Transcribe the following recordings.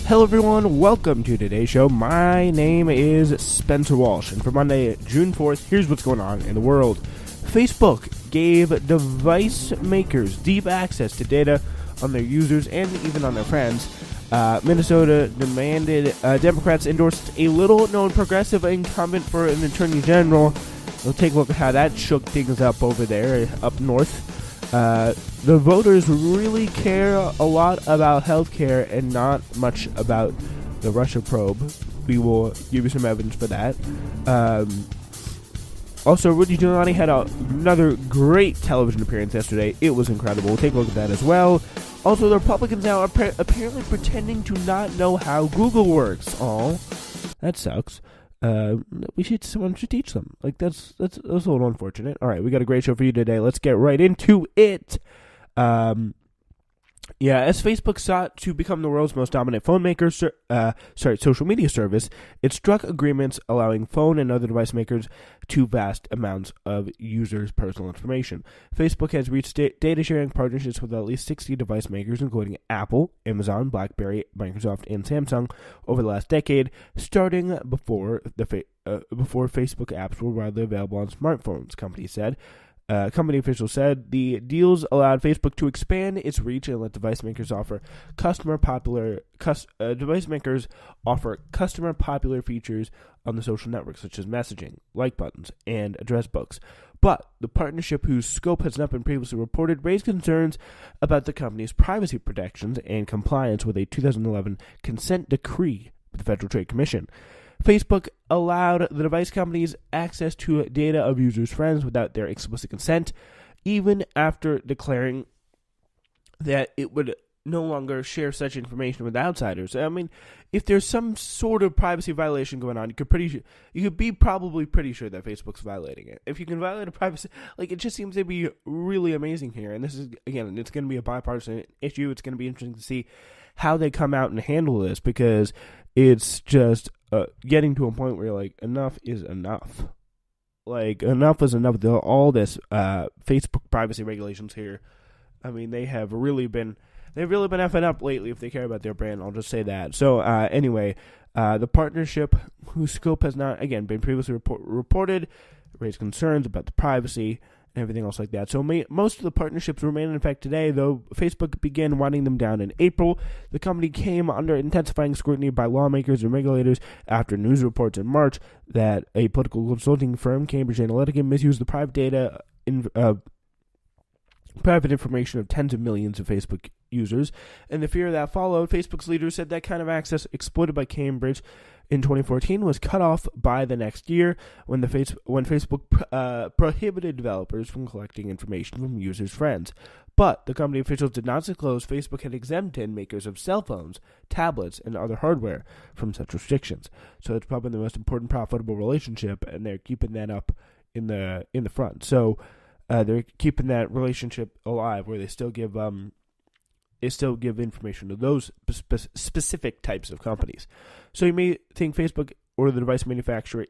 Hello everyone, welcome to today's show. My name is Spencer Walsh, and for Monday, June 4th, here's what's going on in the world. Facebook gave device makers deep access to data on their users and even on their friends. Minnesota demanded Democrats endorsed a little-known progressive incumbent for an attorney general. We'll take a look at how that shook things up over there, up north. The voters really care a lot about healthcare and not much about the Russia probe. We will give you some evidence for that. Also, Rudy Giuliani had another great television appearance yesterday. It was incredible. We'll take a look at that as well. Also, the Republicans now are apparently pretending to not know how Google works. Oh, that sucks. Someone should teach them. Like, that's a little unfortunate. All right, we got a great show for you today. Let's get right into it. As Facebook sought to become the world's most dominant phone maker, social media service, it struck agreements allowing phone and other device makers to vast amounts of users' personal information. Facebook has reached data sharing partnerships with at least 60 device makers, including Apple, Amazon, BlackBerry, Microsoft, and Samsung over the last decade, starting before Facebook apps were widely available on smartphones, company officials said the deals allowed Facebook to expand its reach and let device makers offer customer popular features on the social networks, such as messaging, like buttons, and address books. But the partnership, whose scope has not been previously reported, raised concerns about the company's privacy protections and compliance with a 2011 consent decree with the Federal Trade Commission. Facebook allowed the device companies access to data of users' friends without their explicit consent, even after declaring that it would no longer share such information with outsiders. I mean, if there's some sort of privacy violation going on, you could be probably pretty sure that Facebook's violating it. If you can violate a privacy, like, it just seems to be really amazing here. And this is, again, it's going to be a bipartisan issue. It's going to be interesting to see how they come out and handle this, because it's just getting to a point where you're like, enough is enough. Like, enough is enough. All this Facebook privacy regulations here, I mean, they've really been effing up lately if they care about their brand. I'll just say that. So anyway, the partnership, whose scope has not, again, been previously reported, raised concerns about the privacy and everything else like that. So most of the partnerships remain in effect today, though Facebook began winding them down in April. The company came under intensifying scrutiny by lawmakers and regulators after news reports in March that a political consulting firm, Cambridge Analytica, misused the private information of tens of millions of Facebook users. And the fear that followed, Facebook's leaders said that kind of access exploited by Cambridge in 2014 was cut off by the next year when Facebook prohibited developers from collecting information from users' friends. But the company officials did not disclose Facebook had exempted makers of cell phones, tablets, and other hardware from such restrictions. So it's probably the most important profitable relationship, and they're keeping that up in the front. So they're keeping that relationship alive, where they still give information to those specific types of companies. So you may think Facebook or the device manufacturer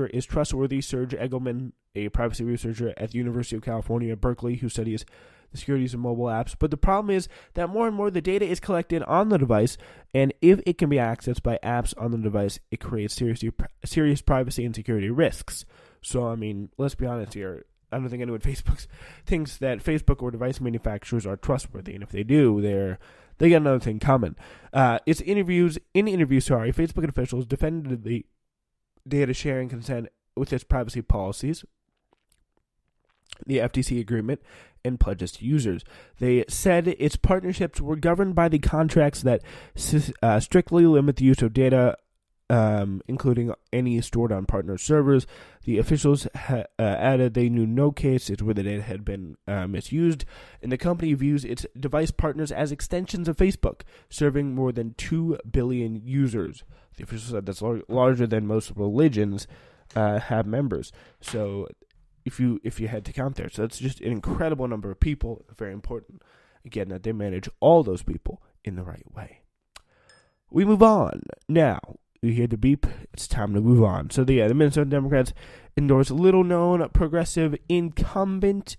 is trustworthy. Serge Egelman, a privacy researcher at the University of California at Berkeley, who studies the securities of mobile apps. But the problem is that more and more the data is collected on the device, and if it can be accessed by apps on the device, it creates serious privacy and security risks. So, I mean, let's be honest here. I don't think anyone thinks that Facebook or device manufacturers are trustworthy, and if they do, they got another thing coming. In interviews, Facebook officials defended the data sharing consent with its privacy policies, the FTC agreement, and pledges to users. They said its partnerships were governed by the contracts that strictly limit the use of data, including any stored on partner servers. The officials added they knew no cases where the data had been misused, and the company views its device partners as extensions of Facebook, serving more than 2 billion users. The officials said that's larger than most religions have members. So if you had to count there, so that's just an incredible number of people. Very important, again, that they manage all those people in the right way. We move on now. You hear the beep, it's time to move on. So the Minnesota Democrats endorse little-known progressive incumbent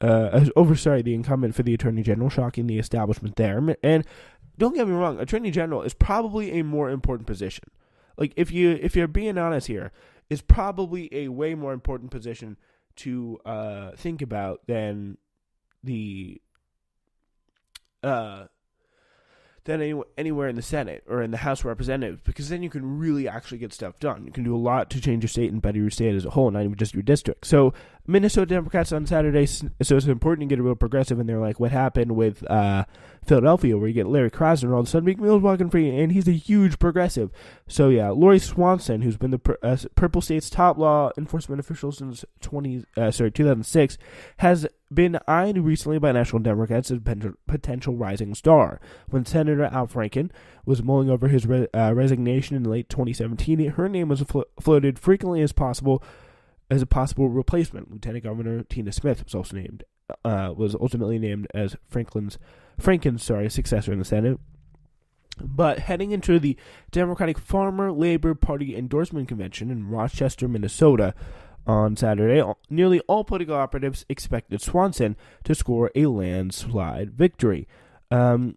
the incumbent for the Attorney General, shocking the establishment there. And don't get me wrong, Attorney General is probably a more important position. Like, if you're being honest here, it's probably a way more important position to think about than the anywhere in the Senate or in the House of Representatives, because then you can really actually get stuff done. You can do a lot to change your state and better your state as a whole, not even just your district. So Minnesota Democrats on Saturday, so it's important to get a real progressive in there, like what happened with Philadelphia, where you get Larry Krasner, and all of a sudden Meek Mill's walking free, and he's a huge progressive. So yeah, Lori Swanson, who's been the Purple State's top law enforcement official since 2006, has been eyed recently by national Democrats as a potential rising star. When Senator Al Franken was mulling over his resignation in late 2017, her name was floated frequently as a possible replacement. Lieutenant Governor Tina Smith was ultimately named as Franken's successor in the Senate. But heading into the Democratic Farmer Labor Party endorsement convention in Rochester, Minnesota, on Saturday, nearly all political operatives expected Swanson to score a landslide victory. But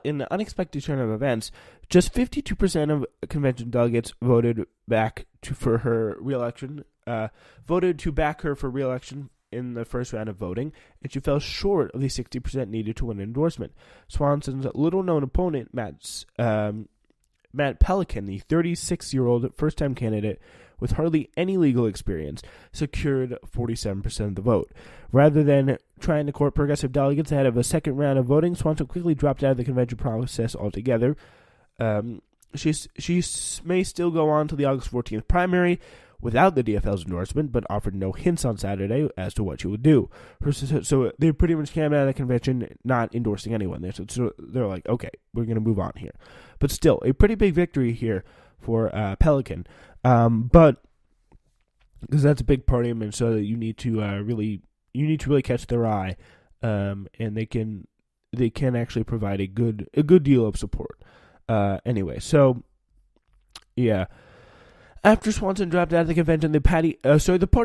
in the unexpected turn of events, just 52% of convention delegates voted back for her reelection. Voted to back her for reelection in the first round of voting, and she fell short of the 60% needed to win an endorsement. Swanson's little-known opponent, Matt Pelican, the 36-year-old first-time candidate with hardly any legal experience, secured 47% of the vote. Rather than trying to court progressive delegates ahead of a second round of voting, Swanson quickly dropped out of the convention process altogether. She may still go on to the August 14th primary without the DFL's endorsement, but offered no hints on Saturday as to what she would do. So they pretty much came out of the convention not endorsing anyone. So they're like, okay, we're going to move on here. But still, a pretty big victory here for Pelican. But because that's a big part of Minnesota, you need to really catch their eye, and they can actually provide a good deal of support. Anyway, so yeah. After Swanson dropped out of the convention, the party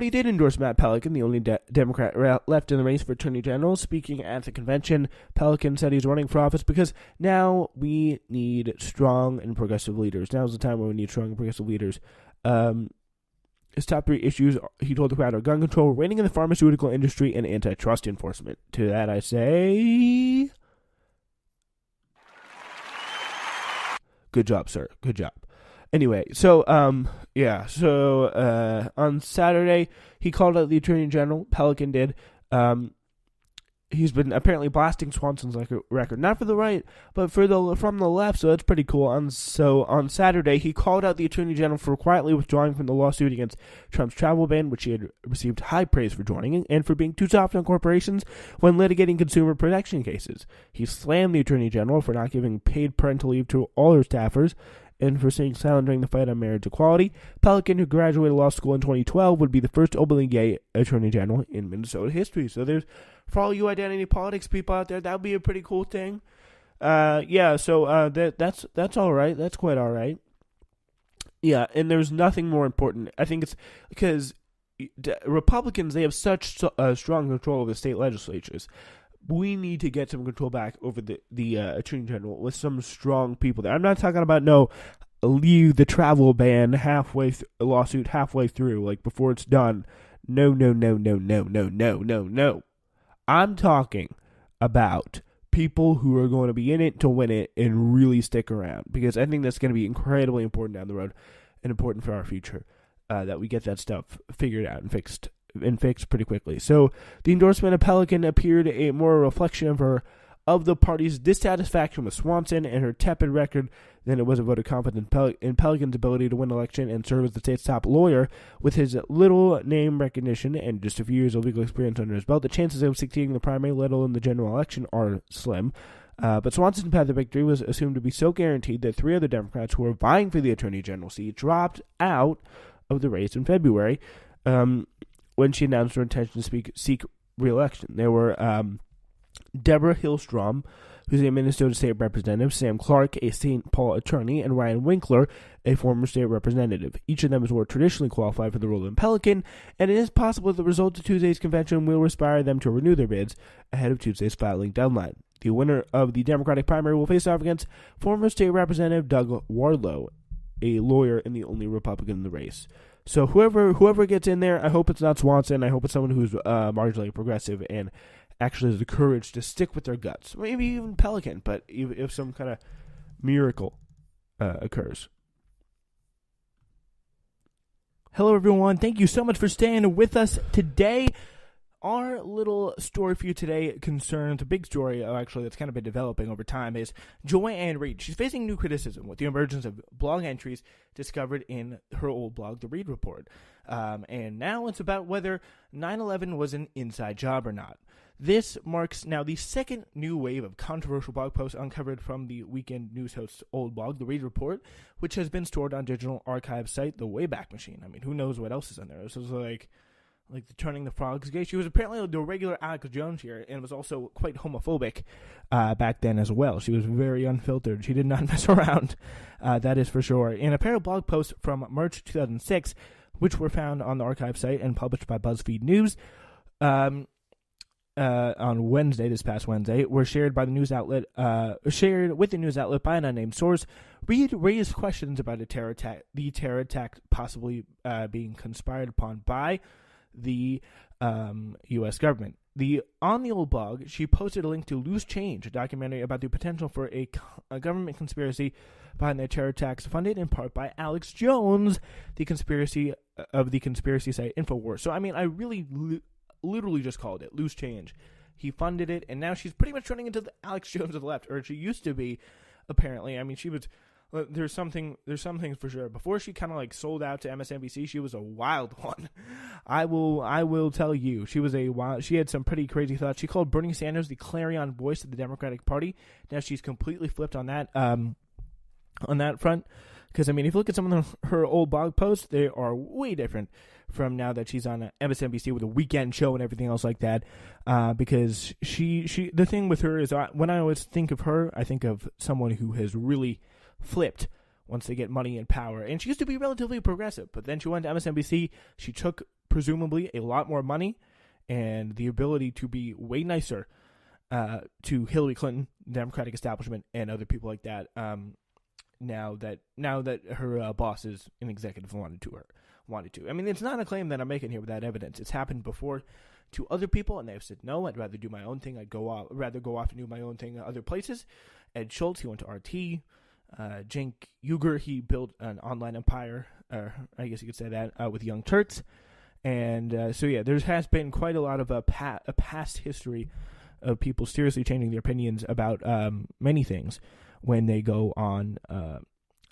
did endorse Matt Pelican, the only Democrat left in the race for Attorney General. Speaking at the convention, Pelican said he's running for office because now we need strong and progressive leaders. Now's the time when we need strong and progressive leaders. His top three issues, he told the crowd, are gun control, reigning in the pharmaceutical industry, and antitrust enforcement. To that I say, good job, sir. Good job. Anyway, so on Saturday, he called out the Attorney General. Pelican did. He's been apparently blasting Swanson's record, not for the right, but from the left, so that's pretty cool. On Saturday, he called out the Attorney General for quietly withdrawing from the lawsuit against Trump's travel ban, which he had received high praise for joining, and for being too soft on corporations when litigating consumer protection cases. He slammed the Attorney General for not giving paid parental leave to all her staffers, and for staying silent during the fight on marriage equality. Pelican, who graduated law school in 2012, would be the first openly gay Attorney General in Minnesota history. So for all you identity politics people out there, that would be a pretty cool thing. That's all right. That's quite all right. Yeah, and there's nothing more important. I think it's because Republicans, they have such strong control of the state legislatures. We need to get some control back over the Attorney General with some strong people there. I'm not talking about leave the travel ban lawsuit halfway through, like before it's done. No. I'm talking about people who are going to be in it to win it and really stick around, because I think that's going to be incredibly important down the road and important for our future, that we get that stuff figured out and fixed pretty quickly. So the endorsement of Pelican appeared a more reflection of the party's dissatisfaction with Swanson and her tepid record than it was a vote of confidence in Pelican's ability to win election and serve as the state's top lawyer. With his little name recognition and just a few years of legal experience under his belt, the chances of succeeding in the primary, let alone the general election, are slim. But Swanson's path to victory was assumed to be so guaranteed that three other Democrats who were vying for the Attorney General seat dropped out of the race in February, when she announced her intention to seek re-election. There were Deborah Hillstrom, who's a Minnesota State Representative, Sam Clark, a St. Paul attorney, and Ryan Winkler, a former state representative. Each of them is more traditionally qualified for the role in Pelican, and it is possible that the result of Tuesday's convention will inspire them to renew their bids ahead of Tuesday's filing deadline. The winner of the Democratic primary will face off against former state representative Doug Wardlow, a lawyer and the only Republican in the race. So whoever gets in there, I hope it's not Swanson. I hope it's someone who's marginally progressive and actually has the courage to stick with their guts. Maybe even Pelican, but if some kind of miracle occurs. Hello, everyone. Thank you so much for staying with us today. Our little story for you today concerns a big story, actually, that's kind of been developing over time, is Joy-Ann Reid. She's facing new criticism with the emergence of blog entries discovered in her old blog, The Reid Report. And now it's about whether 9/11 was an inside job or not. This marks now the second new wave of controversial blog posts uncovered from the weekend news host's old blog, The Reid Report, which has been stored on digital archive site, The Wayback Machine. I mean, who knows what else is on there? This is like the Turning the Frogs gay. She was apparently the regular Alex Jones here, and was also quite homophobic back then as well. She was very unfiltered. She did not mess around, that is for sure. In a pair of blog posts from March 2006, which were found on the archive site and published by BuzzFeed News, on Wednesday, this past Wednesday, were shared by the news outlet, shared with the news outlet by an unnamed source. Reid raised questions about the terror attack possibly being conspired upon by the U.S. government. On the old blog, she posted a link to Loose Change, a documentary about the potential for a government conspiracy behind the terror attacks, funded in part by Alex Jones, the conspiracy site InfoWars. So, I mean, I really literally just called it Loose Change. He funded it, and now she's pretty much turning into the Alex Jones of the left, or she used to be, apparently. I mean, she was. There's some things for sure. Before she kind of like sold out to MSNBC, she was a wild one. I will tell you, she was a wild. She had some pretty crazy thoughts. She called Bernie Sanders the clarion voice of the Democratic Party. Now she's completely flipped on that front. Because I mean, if you look at some of her old blog posts, they are way different from now that she's on MSNBC with a weekend show and everything else like that. Because she the thing with her is, when I always think of her, I think of someone who has really flipped once they get money and power. And she used to be relatively progressive, but then she went to MSNBC. She took presumably a lot more money and the ability to be way nicer to Hillary Clinton, the Democratic establishment, and other people like that. Now that her boss is an executive wanted to. I mean, it's not a claim that I'm making here without evidence. It's happened before to other people, and they've said no. I'd rather do my own thing. I'd rather go off and do my own thing at other places. Ed Schultz, he went to RT. Cenk Uygur, he built an online empire, I guess you could say that, with Young Turks. And so, yeah, there has been quite a lot of a past history of people seriously changing their opinions about many things when they go on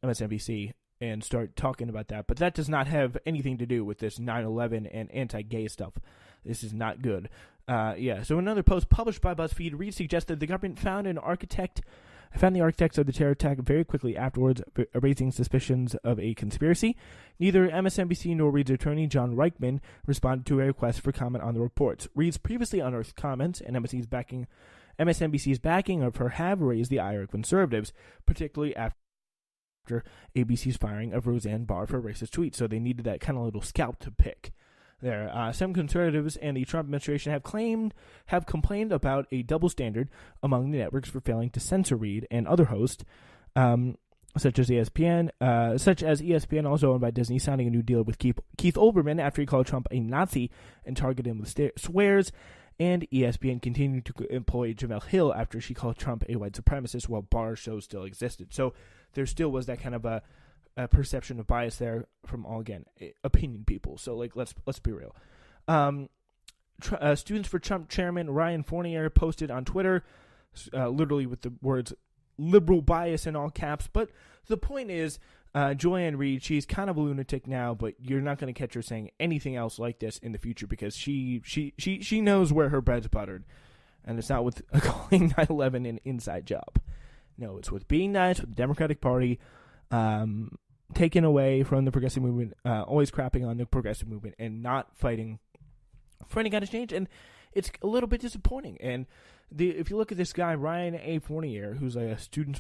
MSNBC and start talking about that. But that does not have anything to do with this 9/11 and anti-gay stuff. This is not good. So another post published by BuzzFeed, Reid suggested the government found the architects of the terror attack very quickly afterwards, raising suspicions of a conspiracy. Neither MSNBC nor Reid's attorney, John Reichman, responded to a request for comment on the reports. Reid's previously unearthed comments and MSNBC's backing of her have raised the ire of conservatives, particularly after ABC's firing of Roseanne Barr for racist tweets. So they needed that kind of little scalp to pick there. Some conservatives and the Trump administration have complained about a double standard among the networks for failing to censor Reid and other hosts, such as ESPN, also owned by Disney, signing a new deal with Keith Olbermann after he called Trump a Nazi and targeted him with swears, and ESPN continued to employ Jemele Hill after she called Trump a white supremacist while Barr's show still existed. So there still was that kind of a perception of bias there from all, again, opinion people. So let's be real. Students for Trump chairman Ryan Fournier posted on Twitter, literally with the words "liberal bias" in all caps. But the point is, Joy-Ann Reid, she's kind of a lunatic now, but you're not going to catch her saying anything else like this in the future because she knows where her bread's buttered, and it's not with calling 9/11 an inside job. No, it's with being nice with the Democratic Party. Taken away from the progressive movement, always crapping on the progressive movement and not fighting for any kind of change. And it's a little bit disappointing. And if you look at this guy, Ryan A. Fournier, who's a student